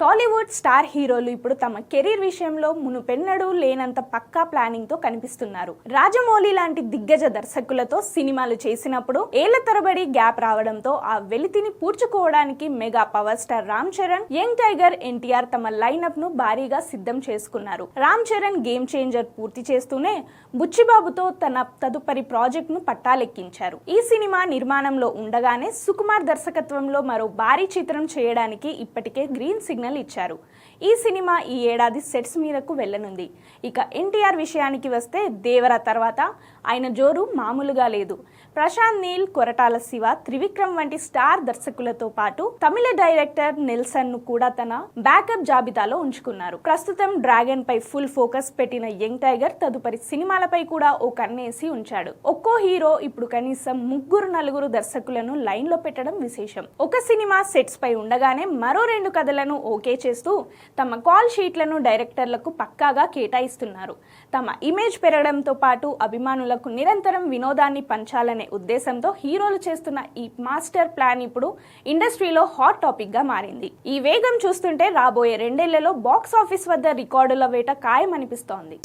Tollywood star హీరోలు ఇప్పుడు తమ కెరీర్ విషయంలో మునుపెన్నడూ లేనంత పక్కా ప్లానింగ్ తో కనిపిస్తున్నారు. రాజమౌళి లాంటి దిగ్గజ దర్శకులతో సినిమాలు చేసినప్పుడు ఏళ్ల తరబడి గ్యాప్ రావడంతో ఆ వెలితిని పూడ్చుకోవడానికి mega power star Ram Charan, young tiger NTR తమ లైనప్ ను భారీగా సిద్ధం చేసుకున్నారు. రామ్ చరణ్ గేమ్ చేంజర్ పూర్తి చేస్తూనే బుచ్చిబాబుతో తన తదుపరి ప్రాజెక్ట్ ను పట్టాలెక్కించారు. ఈ సినిమా నిర్మాణంలో ఉండగానే సుకుమార్ దర్శకత్వంలో మరో భారీ చిత్రం చేయడానికి ఇప్పటికే గ్రీన్ సిగ్నల్ ఇచ్చారు. ఈ సినిమా ఈ ఏడాది సెట్స్ మీదకు వెళ్లనుంది. ఇక ఎన్టీఆర్ విషయానికి వస్తే దేవర తర్వాత ఆయన జోరు మామూలుగా లేదు. ప్రశాంత్ నీల్, కొరటాల శివ, త్రివిక్రమ్ వంటి స్టార్ దర్శకులతో పాటు తమిళ డైరెక్టర్ నెల్సన్ ను కూడా తన బ్యాకప్ జాబితాలో ఉంచుకున్నారు. ప్రస్తుతం డ్రాగన్ పై ఫుల్ ఫోకస్ పెట్టిన యంగ్ టైగర్ తదుపరి సినిమాలపై కూడా ఓ కన్నేసి ఉంచాడు. ఒక్కో హీరో ఇప్పుడు కనీసం 3-4 దర్శకులను లైన్ లో పెట్టడం విశేషం. ఒక సినిమా సెట్స్ పై ఉండగానే మరో 2 కథలను ఓకే చేస్తూ తమ కాల్ షీట్లను డైరెక్టర్లకు పక్కాగా కేటాయిస్తున్నారు. తమ ఇమేజ్ పెరగడంతో పాటు అభిమానులకు నిరంతరం వినోదాన్ని పంచాలనే ఉద్దేశంతో హీరోలు చేస్తున్న ఈ మాస్టర్ ప్లాన్ ఇప్పుడు ఇండస్ట్రీలో హాట్ టాపిక్ గా మారింది. ఈ వేగం చూస్తుంటే రాబోయే 2 ఏళ్లలో బాక్స్ ఆఫీస్ వద్ద రికార్డుల వేట ఖాయమనిపిస్తోంది.